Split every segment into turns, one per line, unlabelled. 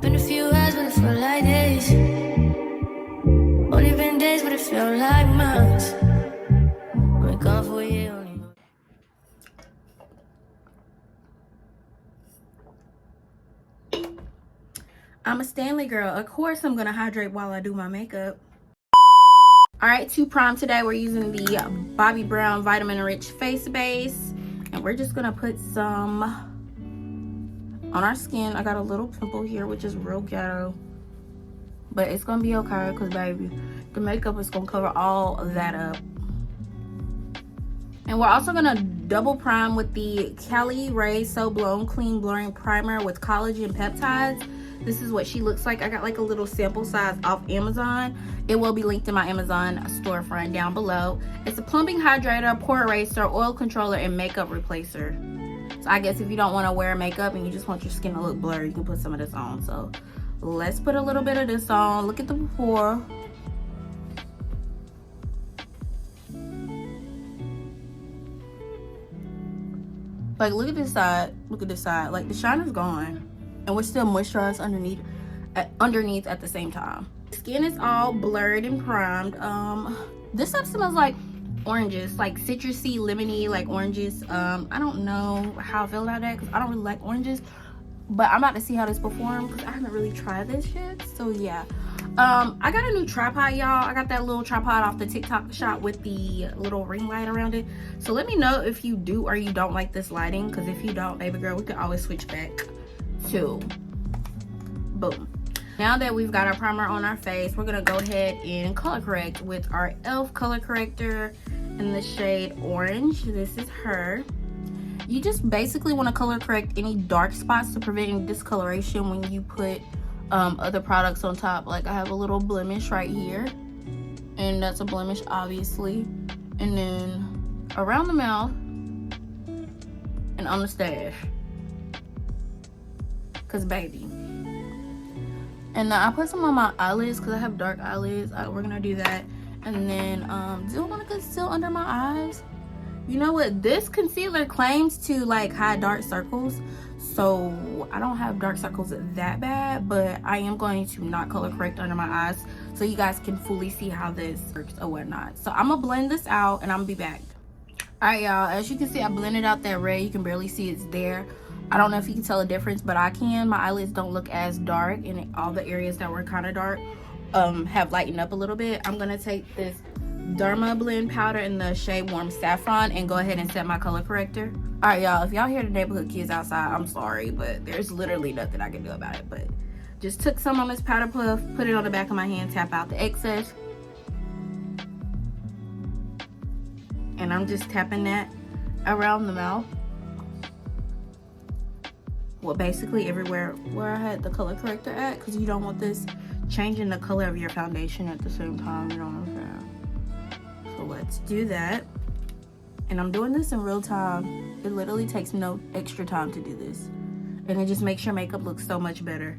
Been a few hours, but it felt like days. Only been days, but it felt like months. Been gone for a year.
I'm a Stanley girl. Of course I'm gonna hydrate while I do my makeup. Alright, to prime today, we're using the Bobbi Brown Vitamin Rich Face Base. And we're just gonna put some on our skin. I got a little pimple here, which is real ghetto. But it's gonna be okay, because baby, the makeup is gonna cover all of that up. And we're also gonna double prime with the Cali Ray So Blown Clean Blurring Primer with collagen peptides. This is what she looks like. I got like a little sample size off Amazon. It will be linked in my Amazon storefront down below. It's a plumping hydrator, pore eraser, oil controller, and makeup replacer. So I guess if you don't want to wear makeup and you just want your skin to look blurry, you can put some of this on. So let's put a little bit of this on. Look at the before. Like, look at this side. Look at this side. Like, the shine is gone. And we're still moisturized underneath at the same time. Skin is all blurred and primed. This stuff smells like oranges, like citrusy, lemony, like oranges. I don't know how I feel about that because I don't really like oranges, but I'm about to see how this performs because I haven't really tried this yet. So yeah, I got a new tripod, y'all. I got that little tripod off the TikTok shop with the little ring light around it. So let me know if you do or you don't like this lighting, because if you don't, baby girl, we can always switch back to boom. Now that we've got our primer on our face, we're gonna go ahead and color correct with our e.l.f. color corrector in the shade orange. This is her. You just basically want to color correct any dark spots to prevent any discoloration when you put other products on top. Like, I have a little blemish right here, and that's a blemish obviously, and then around the mouth and on the stash, cause baby. And now I put some on my eyelids because I have dark eyelids. We're gonna do that. And then do I want to conceal under my eyes? You know what, this concealer claims to like hide dark circles, so I don't have dark circles that bad, but I am going to not color correct under my eyes so you guys can fully see how this works or whatnot. So I'm gonna blend this out and I'm gonna be back. All right, y'all, as you can see, I blended out that red. You can barely see it's there. I don't know if you can tell a difference, but I can. My eyelids don't look as dark, and all the areas that were kind of dark have lightened up a little bit. I'm gonna take this Derma blend powder in the shade Warm Saffron and go ahead and set my color corrector. All right, y'all, if y'all hear the neighborhood kids outside, I'm sorry, but there's literally nothing I can do about it. But just took some on this powder puff, put it on the back of my hand, tap out the excess, and I'm just tapping that around the mouth. Well, basically everywhere where I had the color corrector at, because you don't want this changing the color of your foundation at the same time, you know what I'm saying? So let's do that. And I'm doing this in real time. It literally takes no extra time to do this, and it just makes your makeup look so much better.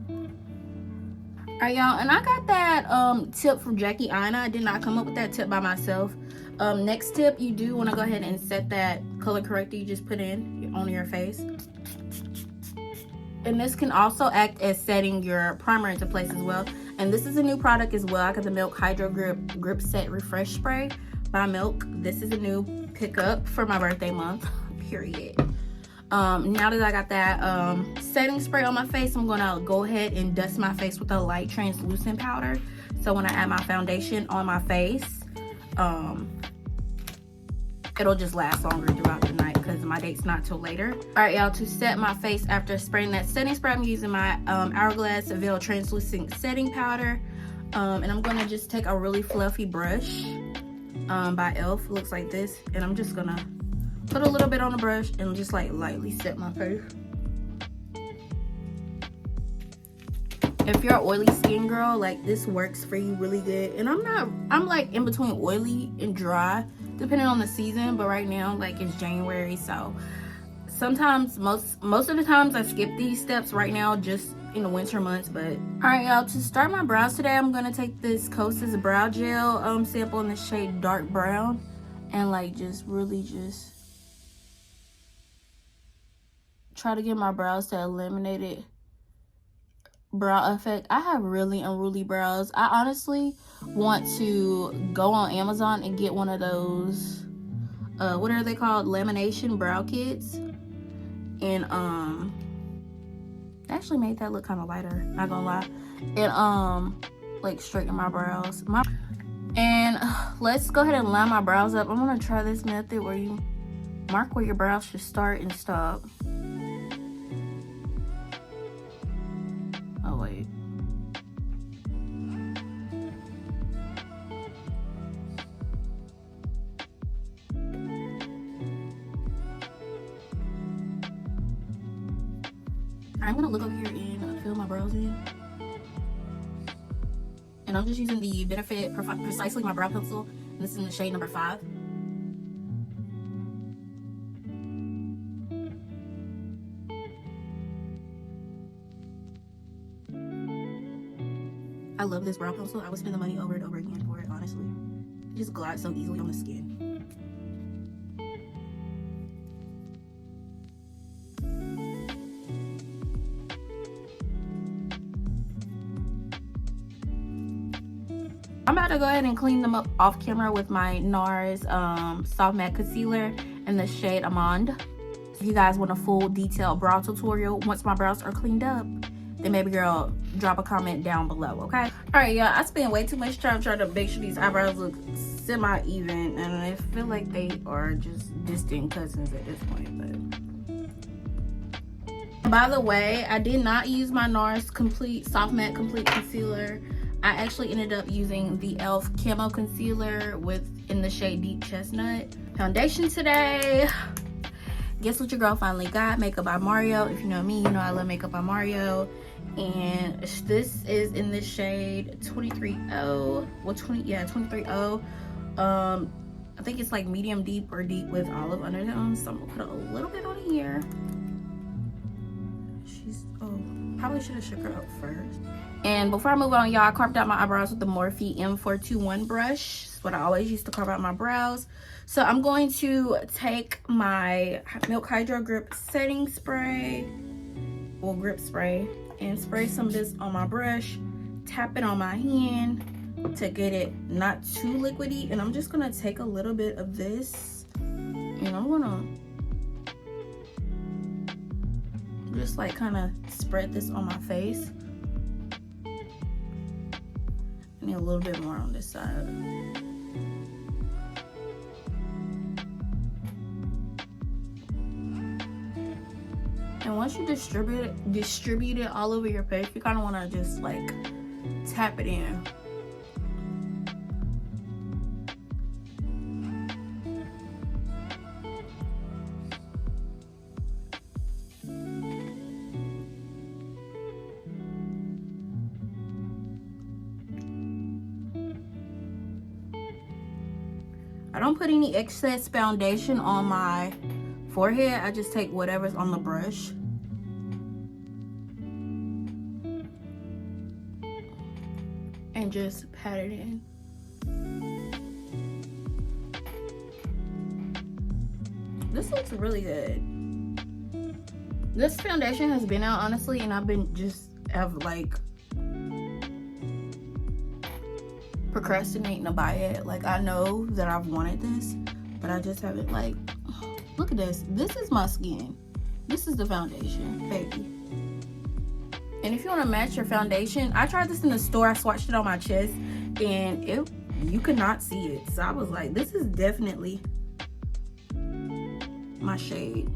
All right, y'all, and I got that tip from Jackie Aina. I did not come up with that tip by myself. Next tip, you do want to go ahead and set that color corrector you just put in on your face. And this can also act as setting your primer into place as well. And this is a new product as well. I got the Milk Hydro Grip Set Refresh Spray by Milk. This is a new pickup for my birthday month, period. Now that I got that setting spray on my face, I'm gonna go ahead and dust my face with a light translucent powder. So when I add my foundation on my face, it'll just last longer throughout the night because my date's not till later. All right, y'all, to set my face after spraying that setting spray, I'm using my Hourglass Veil Translucent Setting Powder. And I'm gonna just take a really fluffy brush by e.l.f. Looks like this. And I'm just gonna put a little bit on the brush and just like lightly set my face. If you're an oily skin girl, like, this works for you really good. And I'm like in between oily and dry, depending on the season, but right now, like, it's January, so sometimes, most of the times I skip these steps right now just in the winter months. But all right, y'all, to start my brows today, I'm gonna take this Kosas brow gel sample in the shade Dark Brown and like just really just try to get my brows to eliminate it brow effect. I have really unruly brows. I honestly want to go on Amazon and get one of those, what are they called? Lamination brow kits. And actually made that look kind of lighter, not gonna lie. And like straighten my brows. And let's go ahead and line my brows up. I'm gonna try this method where you mark where your brows should start and stop. Oh wait. I'm gonna look over here and fill my brows in. And I'm just using the Benefit Precisely My Brow Pencil. And this is in the shade number 5. I love this brow pencil. I would spend the money over and over again for it, honestly. It just glides so easily on the skin. I'm about to go ahead and clean them up off camera with my NARS Soft Matte Concealer in the shade Amande. If you guys want a full detailed brow tutorial once my brows are cleaned up, then maybe girl, drop a comment down below, okay? Alright, y'all, I spent way too much time trying to make sure these eyebrows look semi-even, and I feel like they are just distant cousins at this point, but... By the way, I did not use my NARS Soft Matte Complete Concealer. I actually ended up using the e.l.f. Camo Concealer in the shade Deep Chestnut. Foundation today. Guess what your girl finally got? Makeup by Mario. If you know me, you know I love Makeup by Mario. And this is in the shade 230. Well, 230. I think it's like medium deep or deep with olive undertones. So I'm gonna put a little bit on here. Probably should have shook her up first. And before I move on, y'all, I carved out my eyebrows with the Morphe M421 brush. It's what I always used to carve out my brows. So I'm going to take my Milk Hydro Grip setting spray, or grip spray, and spray some of this on my brush, tap it on my hand to get it not too liquidy. And I'm just gonna take a little bit of this and I'm gonna just like kind of spread this on my face. I need a little bit more on this side. And once you distribute it all over your face, you kind of want to just like tap it in. I don't put any excess foundation on my forehead. I just take whatever's on the brush. And just pat it in. This looks really good. This foundation has been out, honestly, and I've like procrastinating to buy it. Like, I know that I've wanted this, but I just haven't, like, look at this. This is my skin. This is the foundation, baby. And if you want to match your foundation, I tried this in the store. I swatched it on my chest and you could not see it. So I was like, this is definitely my shade.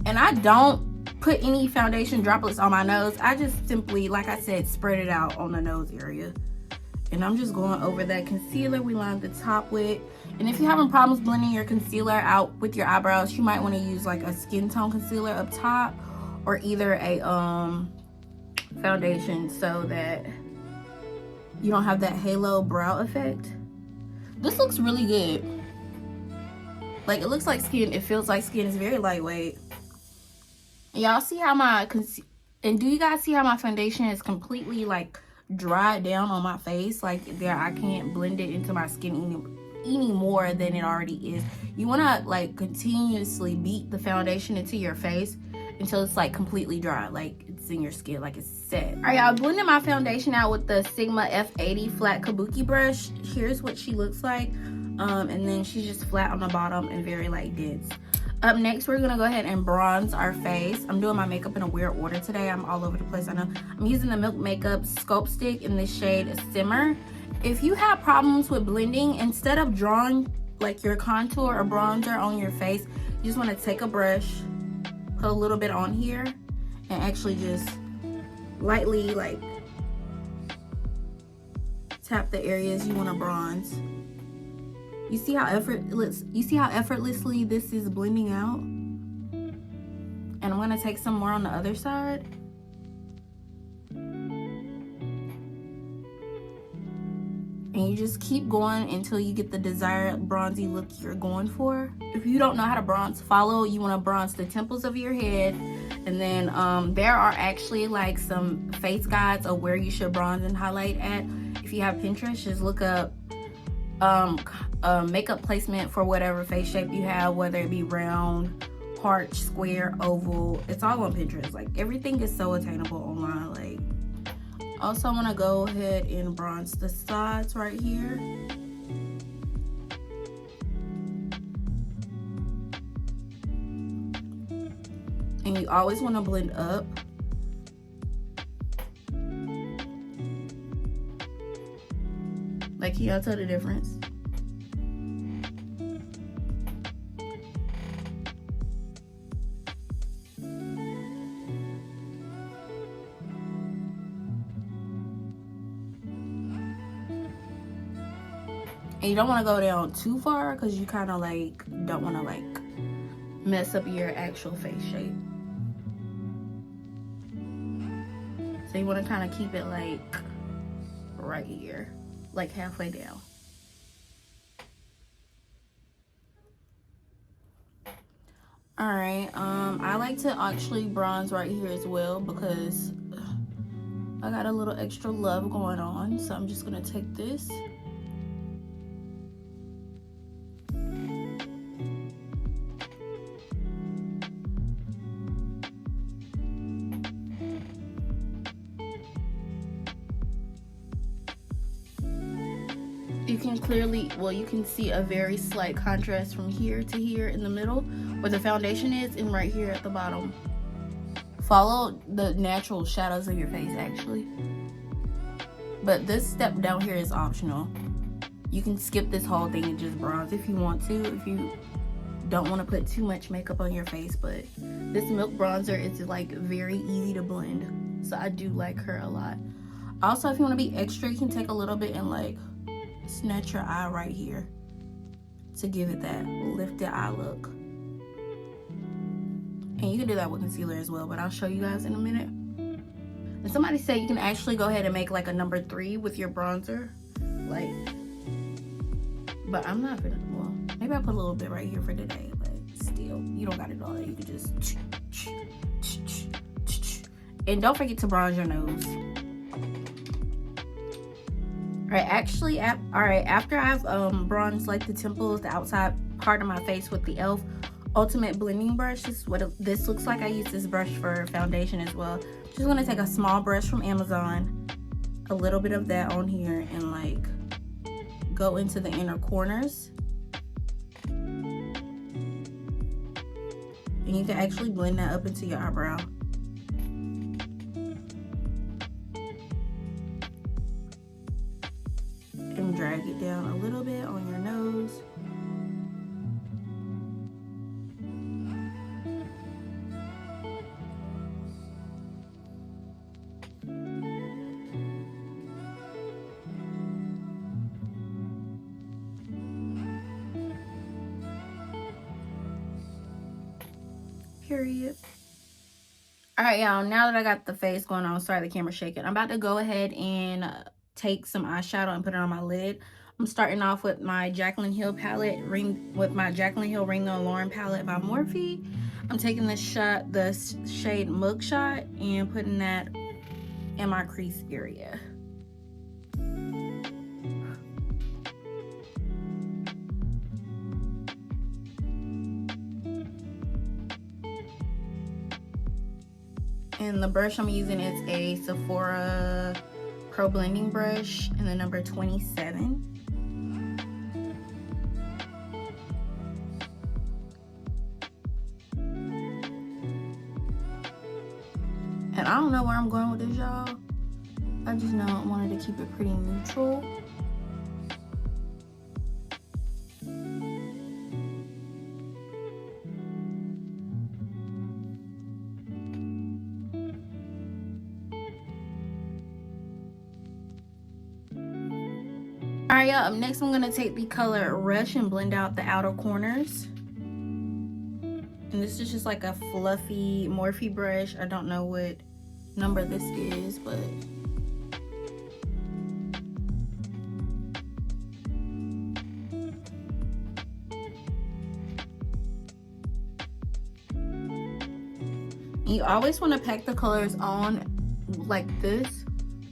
And I don't put any foundation droplets on my nose. I just simply, like I said, spread it out on the nose area. And I'm just going over that concealer we lined the top with. And if you're having problems blending your concealer out with your eyebrows, you might want to use like a skin tone concealer up top, or either a foundation, so that you don't have that halo brow effect. This looks really good. Like, it looks like skin. It feels like skin. It's very lightweight. Y'all see how and do you guys see how my foundation is completely like dried down on my face? Like, there, I can't blend it into my skin any more than it already is. You want to like continuously beat the foundation into your face until it's like completely dry, like it's in your skin, like it's set. All right, y'all, blending my foundation out with the Sigma F80 flat kabuki brush. Here's what she looks like. And then she's just flat on the bottom and very like dense. Up next, we're gonna go ahead and bronze our face. I'm doing my makeup in a weird order today. I'm all over the place, I know. I'm using the Milk Makeup Sculpt Stick in the shade Simmer. If you have problems with blending, instead of drawing like your contour or bronzer on your face, you just wanna take a brush, put a little bit on here, and actually just lightly like tap the areas you wanna bronze. You see how effortlessly this is blending out? And I'm gonna take some more on the other side. And you just keep going until you get the desired bronzy look you're going for. If you don't know how to bronze follow, you wanna bronze the temples of your head. And then there are actually like some face guides of where you should bronze and highlight at. If you have Pinterest, just look up makeup placement for whatever face shape you have, whether it be round, heart, square, oval. It's all on Pinterest. Like everything is so attainable online. Like, also I'm gonna go ahead and bronze the sides right here. And you always want to blend up. Like, can y'all tell the difference? And you don't want to go down too far because you kind of like don't want to like mess up your actual face shape. So you want to kind of keep it like right here, like halfway down. All right, I like to actually bronze right here as well because I got a little extra love going on. So I'm just gonna take this. You can clearly, well, you can see a very slight contrast from here to here in the middle where the foundation is, and right here at the bottom. Follow the natural shadows of your face actually. But this step down here is optional. You can skip this whole thing and just bronze if you want to, if you don't want to put too much makeup on your face. But this Milk bronzer is like very easy to blend, so I do like her a lot. Also, if you want to be extra, you can take a little bit and like snatch your eye right here to give it that lifted eye look. And you can do that with concealer as well, but I'll show you guys in a minute. And somebody said you can actually go ahead and make like a number 3 with your bronzer, like, but I'm not gonna, well, maybe I'll put a little bit right here for today, but still, you don't gotta do all that. You can just, and don't forget to bronze your nose. After I've bronzed like the temples, the outside part of my face with the e.l.f. Ultimate Blending Brush, this is what this looks like. I use this brush for foundation as well. Just gonna take a small brush from Amazon, a little bit of that on here, and like go into the inner corners. And you can actually blend that up into your eyebrow. And drag it down a little bit on your nose. Period. All right, y'all, now that I got the face going on, sorry the camera's shaking, I'm about to go ahead and take some eyeshadow and put it on my lid. I'm starting off with my Jaclyn Hill palette, with my Jaclyn Hill Ring the Alarm palette by Morphe. I'm taking the shade Mugshot and putting that in my crease area. And the brush I'm using is a Sephora Pro Blending Brush in the number 27. And I don't know where I'm going with this, y'all. I just know I wanted to keep it pretty neutral. Alright, y'all, up next I'm going to take the color Rush and blend out the outer corners. And this is just like a fluffy Morphe brush. I don't know what number this is, but you always want to pack the colors on like this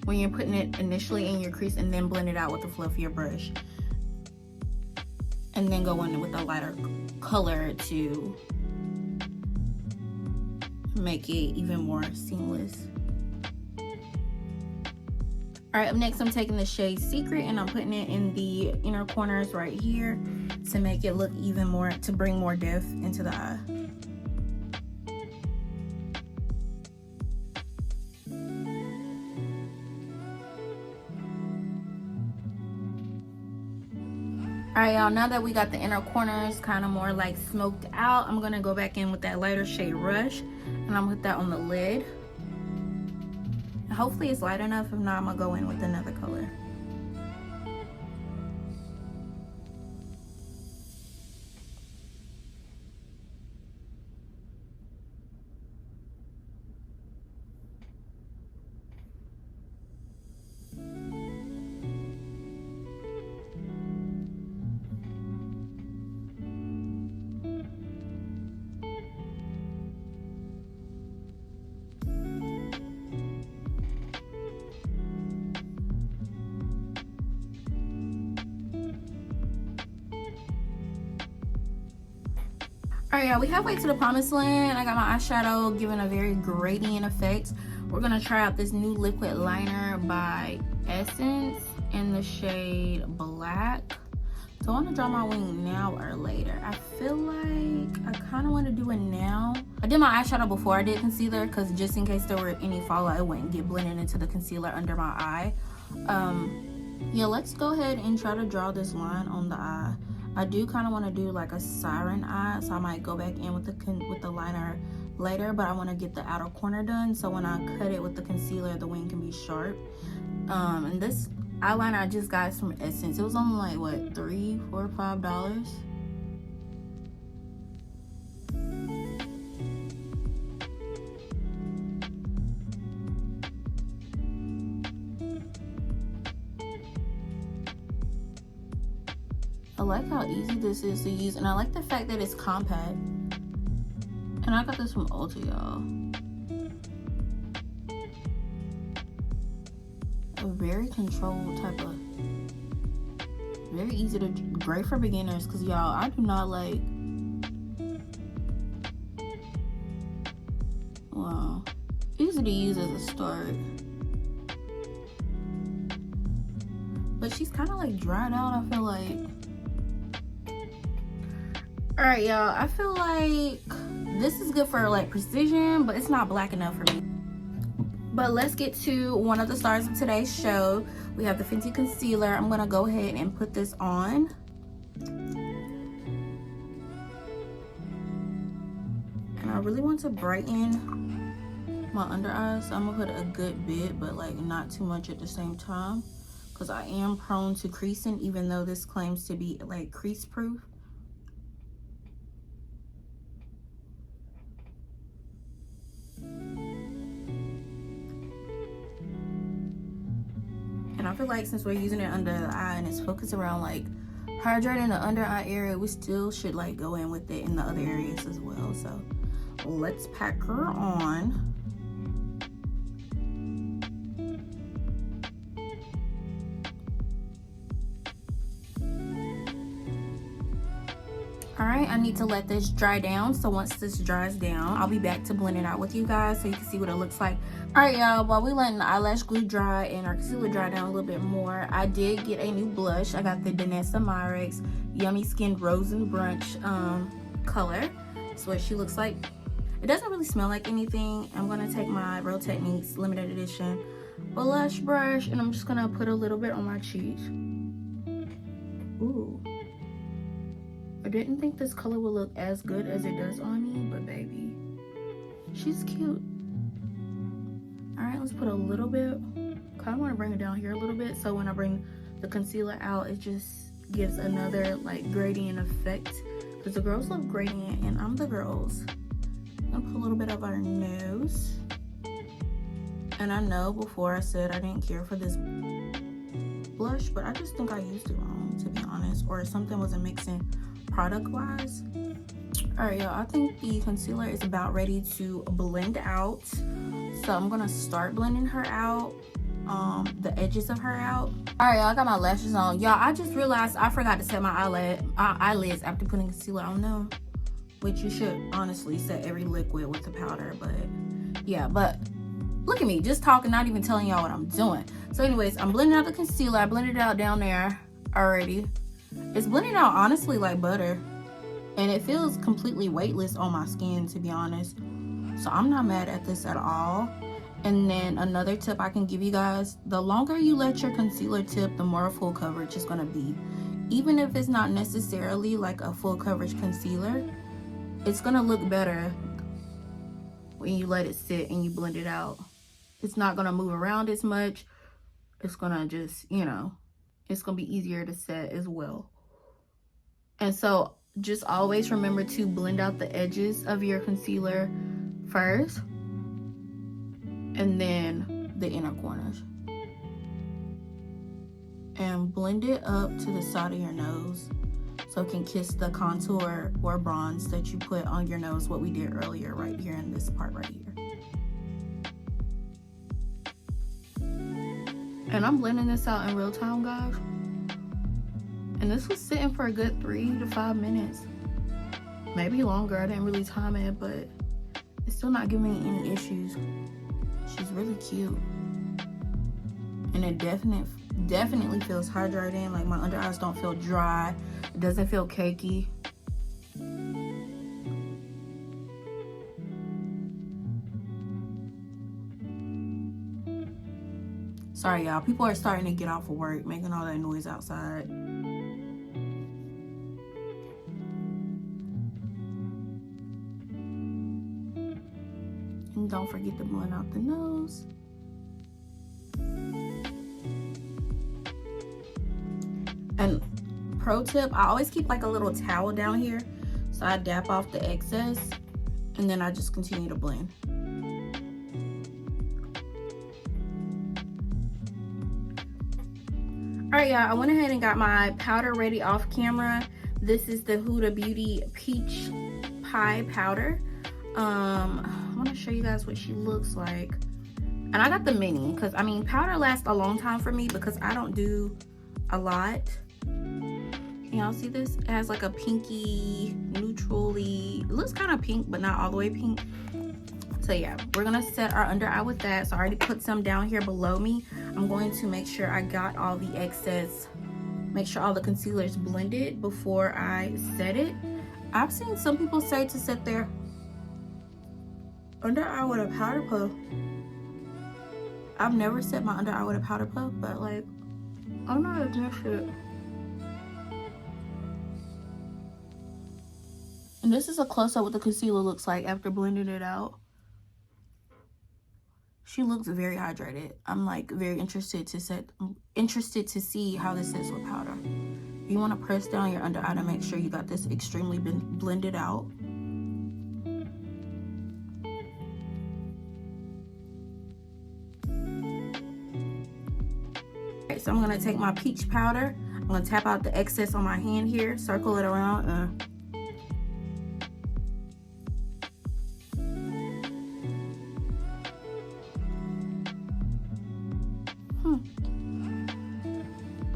when you're putting it initially in your crease, and then blend it out with a fluffier brush, and then go in with a lighter color to make it even more seamless. Alright, up next I'm taking the shade Secret and I'm putting it in the inner corners right here to make it look even more, to bring more depth into the eye. Alright, y'all, now that we got the inner corners kind of more like smoked out, I'm going to go back in with that lighter shade Rush, and I'm going to put that on the lid. And hopefully it's light enough. If not, I'm going to go in with another color. Alright, y'all, we halfway to the promised land. I got my eyeshadow giving a very gradient effect. We're going to try out this new liquid liner by Essence in the shade Black. So I want to draw my wing now or later. I feel like I kind of want to do it now. I did my eyeshadow before I did concealer, because just in case there were any fallout, it wouldn't get blended into the concealer under my eye. Yeah, let's go ahead and try to draw this line on the eye. I do kind of want to do like a siren eye, so I might go back in with the liner later, but I want to get the outer corner done so when I cut it with the concealer, the wing can be sharp. And this eyeliner I just got from Essence. It was only like what, $3, $4, $5. I like how easy this is to use, and I like the fact that it's compact. And I got this from Ulta, y'all. A very controlled type of, very easy to, great for beginners, because y'all, I do not like, wow, easy to use as a start. But she's kind of like dried out, I feel like. Alright, y'all, I feel like this is good for like precision, but it's not black enough for me. But let's get to one of the stars of today's show. We have the Fenty concealer. I'm gonna go ahead and put this on. And I really want to brighten my under eyes, so I'm gonna put a good bit, but like not too much at the same time, because I am prone to creasing, even though this claims to be like crease proof. And I feel like since we're using it under the eye and it's focused around like hydrating the under eye area, we still should like go in with it in the other areas as well. So let's pack her on. All right, I need to let this dry down. So once this dries down, I'll be back to blend it out with you guys so you can see what it looks like. All right, y'all, while we letting the eyelash glue dry and our concealer dry down a little bit more, I did get a new blush. I got the Danessa Myricks Yummy Skin Rose and Brunch color. That's what she looks like. It doesn't really smell like anything. I'm gonna take my Real Techniques limited edition blush brush and I'm just gonna put a little bit on my cheeks. Ooh. I didn't think this color would look as good as it does on me, but baby, she's cute. All right, let's put a little bit. Kind of want to bring it down here a little bit so when I bring the concealer out, it just gives another like gradient effect because the girls love gradient and I'm the girls. I'm gonna put a little bit of our nose. And I know before I said I didn't care for this blush, but I just think I used it wrong, to be honest, or something wasn't mixing product wise. All right, y'all, I think the concealer is about ready to blend out, so I'm gonna start blending her out, the edges of her out. All right, y'all, I got my lashes on. Y'all, I just realized I forgot to set my eyelids after putting concealer on them, which you should honestly set every liquid with the powder, but yeah. But look at me, just talking, not even telling y'all what I'm doing. So anyways, I'm blending out the concealer. I blended it out down there already. It's blending out honestly like butter, and it feels completely weightless on my skin, to be honest. So I'm not mad at this at all. And then another tip I can give you guys, the longer you let your concealer tip, the more full coverage it's gonna be. Even if it's not necessarily like a full coverage concealer, it's gonna look better when you let it sit and you blend it out. It's not gonna move around as much. It's gonna just, you know, it's gonna be easier to set as well. And so just always remember to blend out the edges of your concealer first and then the inner corners. And blend it up to the side of your nose so it can kiss the contour or bronze that you put on your nose, what we did earlier right here in this part right here. And I'm blending this out in real time, guys. And this was sitting for a good 3 to 5 minutes. Maybe longer, I didn't really time it, but it's still not giving me any issues. She's really cute. And it definitely feels hydrating. Like my under eyes don't feel dry. It doesn't feel cakey. Sorry, y'all. People are starting to get off of work, making all that noise outside. And don't forget to blend out the nose. And pro tip, I always keep like a little towel down here. So I dap off the excess and then I just continue to blend. All right, y'all, I went ahead and got my powder ready off camera. This is the Huda Beauty Peach Pie Powder. I want to show you guys what she looks like. And I got the mini because, I mean, powder lasts a long time for me because I don't do a lot. Can y'all see this? It has like a pinky, neutrally, it looks kind of pink, but not all the way pink. So yeah, we're gonna set our under eye with that. So I already put some down here below me. I'm going to make sure I got all the excess, make sure all the concealer is blended before I set it. I've seen some people say to set their under eye with a powder puff. I've never set my under eye with a powder puff, but like, I'm not against it. And this is a close-up what the concealer looks like after blending it out. She looks very hydrated. I'm like very interested to see how this sits with powder. You want to press down your under eye to make sure you got this extremely blended out. Alright, so I'm gonna take my peach powder. I'm gonna tap out the excess on my hand here, circle it around.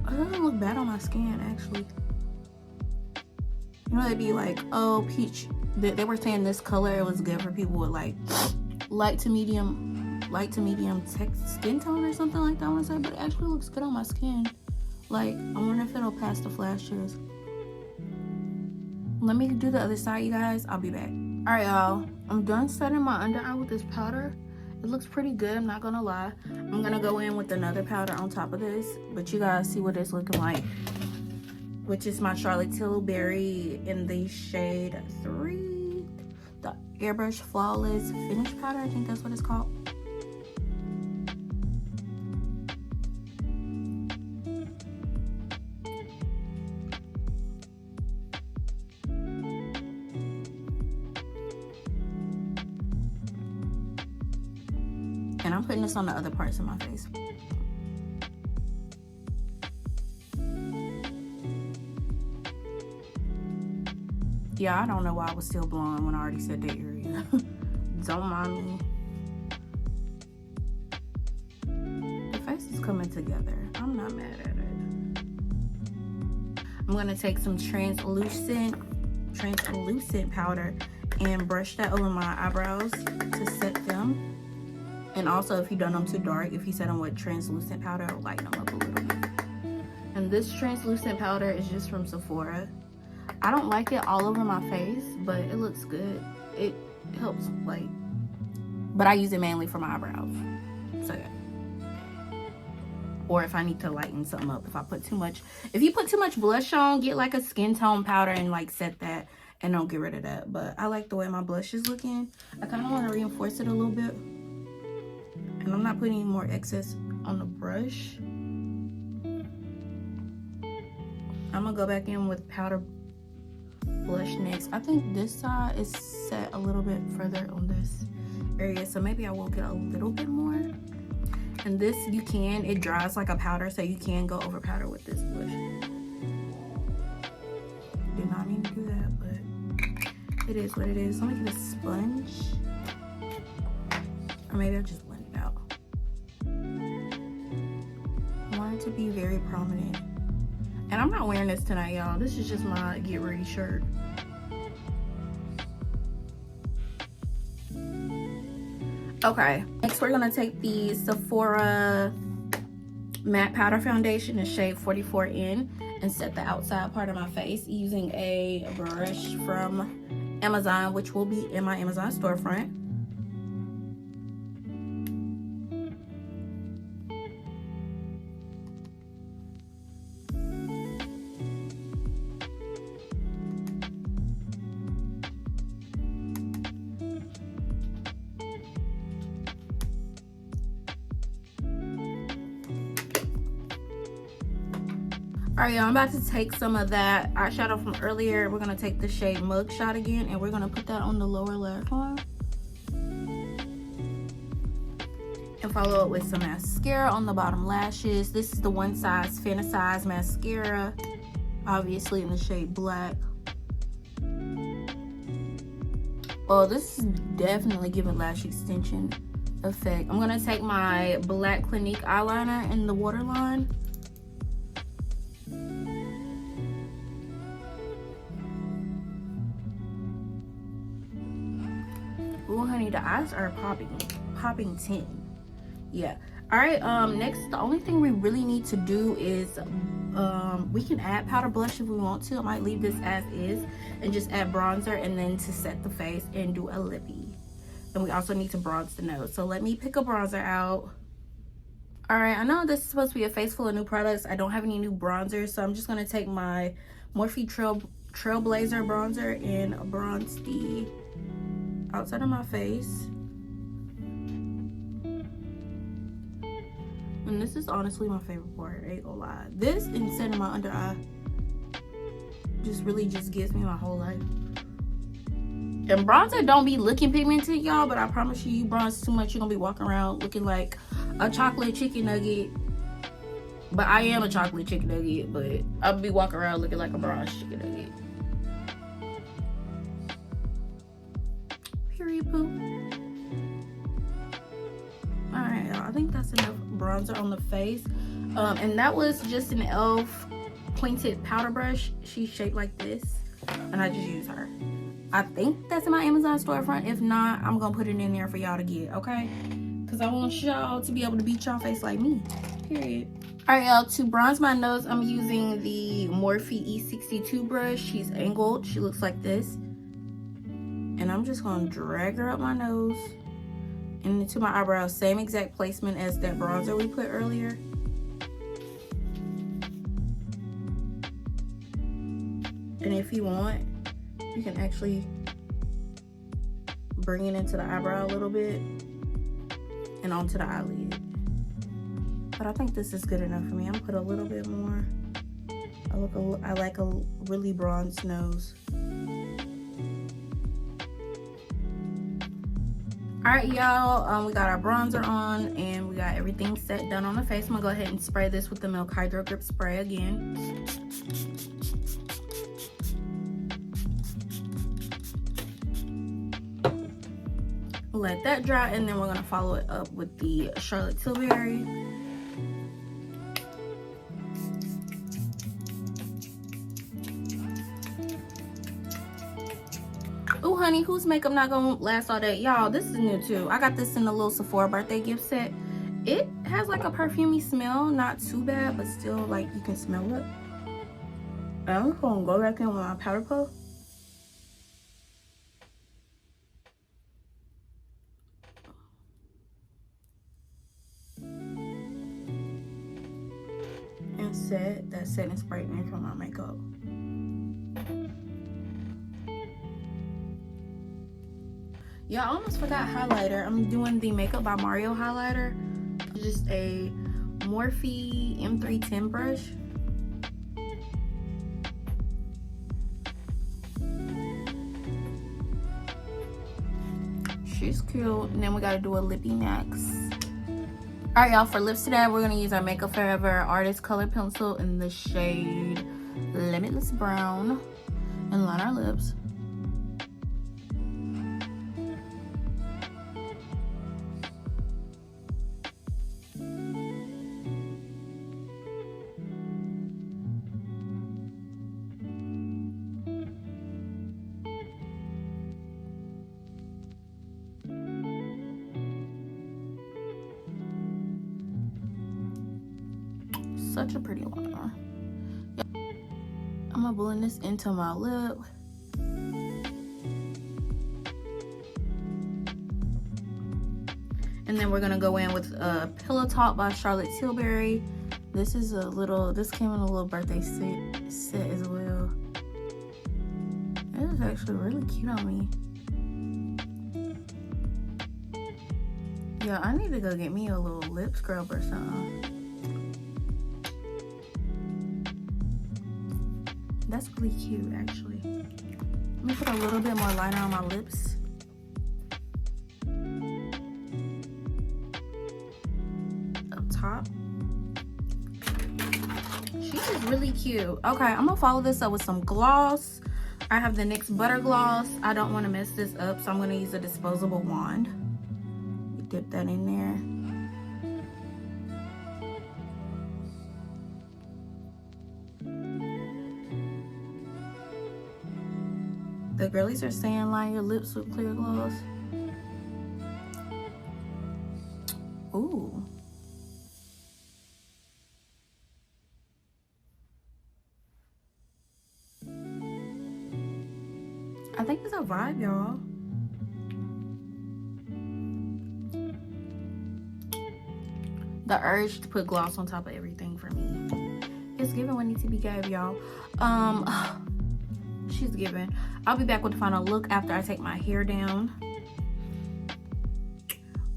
It doesn't look bad on my skin, actually. You know, they'd be like, oh, peach. They were saying this color, it was good for people with like light to medium skin tone or something like that, I want to say. But it actually looks good on my skin. Like, I wonder if it'll pass the flashes. Let me do the other side, you guys. I'll be back. All right, y'all. I'm done setting my under eye with this powder. It looks pretty good, I'm not gonna lie. I'm gonna go in with another powder on top of this, but you guys see what it's looking like, which is my Charlotte Tilbury in the shade 3, the Airbrush Flawless Finish Powder. I think that's what it's called. And I'm putting this on the other parts of my face. Yeah, I don't know why I was still blonde when I already said that area. Don't mind me. The face is coming together. I'm not mad at it. I'm gonna take some translucent powder and brush that over my eyebrows to set them. And also, if you done them too dark, if you set them with translucent powder, it'll lighten them up a little bit. And this translucent powder is just from Sephora. I don't like it all over my face, but it looks good. It helps, like, but I use it mainly for my eyebrows. So yeah. Or if I need to lighten something up, if you put too much blush on, get like a skin tone powder and like set that, and don't get rid of that. But I like the way my blush is looking. I kind of want to reinforce it a little bit. And I'm not putting any more excess on the brush. I'm gonna go back in with powder blush next. I think this side is set a little bit further on this area, so maybe I will get a little bit more. And this, it dries like a powder, so you can go over powder with this blush. Do not need to do that, but it is what it is. Let me get a sponge, or maybe I'll just blend it out. I want it to be very prominent. And I'm not wearing this tonight, y'all. This is just my get ready shirt. Okay, next we're gonna take the Sephora matte powder foundation in shade 44N and set the outside part of my face using a brush from Amazon, which will be in my Amazon storefront. Alright, y'all, I'm about to take some of that eyeshadow from earlier. We're going to take the shade Mugshot again, and we're going to put that on the lower left one. And follow it with some mascara on the bottom lashes. This is the One Size Fantasize mascara, obviously in the shade Black. Oh, this is definitely giving lash extension effect. I'm going to take my Black Clinique eyeliner in the waterline. Oh honey, the eyes are popping 10. Yeah. All right, next, the only thing we really need to do is we can add powder blush if we want to. I might leave this as is and just add bronzer, and then to set the face and do a lippy. And we also need to bronze the nose, so let me pick a bronzer out. All right, I know this is supposed to be a face full of new products. I don't have any new bronzers, so I'm just gonna take my Morphe Trailblazer bronzer and bronze the outside of my face. And this is honestly my favorite part, I ain't gonna lie. This and setting my under eye just really just gives me my whole life. And bronzer don't be looking pigmented, y'all, but I promise you, you bronze too much, you're gonna be walking around looking like a chocolate chicken nugget. But I am a chocolate chicken nugget, but I'll be walking around looking like a bronze chicken nugget. Period poop. Alright, y'all, I think that's enough bronzer on the face. And that was just an e.l.f. pointed powder brush. She's shaped like this. and I just use her. I think that's in my Amazon storefront. If not, I'm gonna put it in there for y'all to get, okay? Because I want y'all to be able to beat y'all face like me, period. All right, y'all, to bronze my nose, I'm using the Morphe E62 brush. She's angled, she looks like this. And I'm just gonna drag her up my nose and into my eyebrows. Same exact placement as that bronzer we put earlier. And if you want, you can actually bring it into the eyebrow a little bit and onto the eyelid. But I think this is good enough for me. I'm gonna put a little bit more. I like a really bronzed nose. All right, y'all, we got our bronzer on and we got everything set done on the face. I'm gonna go ahead and spray this with the Milk Hydro Grip Spray again. Let that dry, and then we're gonna follow it up with the Charlotte Tilbury. Oh, honey, whose makeup not gonna last all day? Y'all, this is new too. I got this in the little Sephora birthday gift set. It has like a perfumey smell, not too bad, but still like you can smell it. I'm gonna go back in with my powder puff. And set that setting spray in for my makeup. Yeah, I almost forgot highlighter. I'm doing the Makeup by Mario highlighter. Just a Morphe M310 brush. She's cute. And then we gotta do a lippy next. All right, y'all, for lips today, we're gonna use our Makeup Forever Artist Color Pencil in the shade Limitless Brown and line our lips. Such a pretty liner. I'm gonna blend this into my lip. And then we're gonna go in with a Pillow Talk by Charlotte Tilbury. This came in a little birthday set as well. It is actually really cute on me. Yeah, I need to go get me a little lip scrub or something. That's really cute, actually. Let me put a little bit more liner on my lips. Up top. She's just really cute. Okay, I'm gonna follow this up with some gloss. I have the NYX Butter Gloss. I don't want to mess this up, so I'm gonna use a disposable wand. Dip that in there. The girlies are saying line your lips with clear gloss. Ooh. I think it's a vibe, y'all. The urge to put gloss on top of everything for me. It's giving what needs to be gave, y'all. She's giving. I'll be back with the final look after I take my hair down.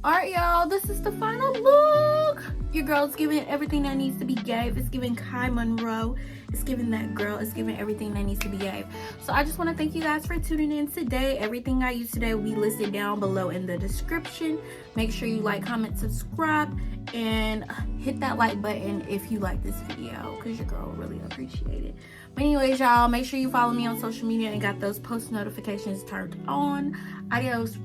All right, y'all, this is the final look. Your girl's giving everything that needs to be gave. It's giving Kai Monroe. It's giving that girl. It's giving everything that needs to be gave. So I just want to thank you guys for tuning in today. Everything I use today will be listed down below in the description. Make sure you like, comment, subscribe, and hit that like button if you like this video, because your girl will really appreciate it. But anyways, y'all, make sure you follow me on social media and got those post notifications turned on. Adios.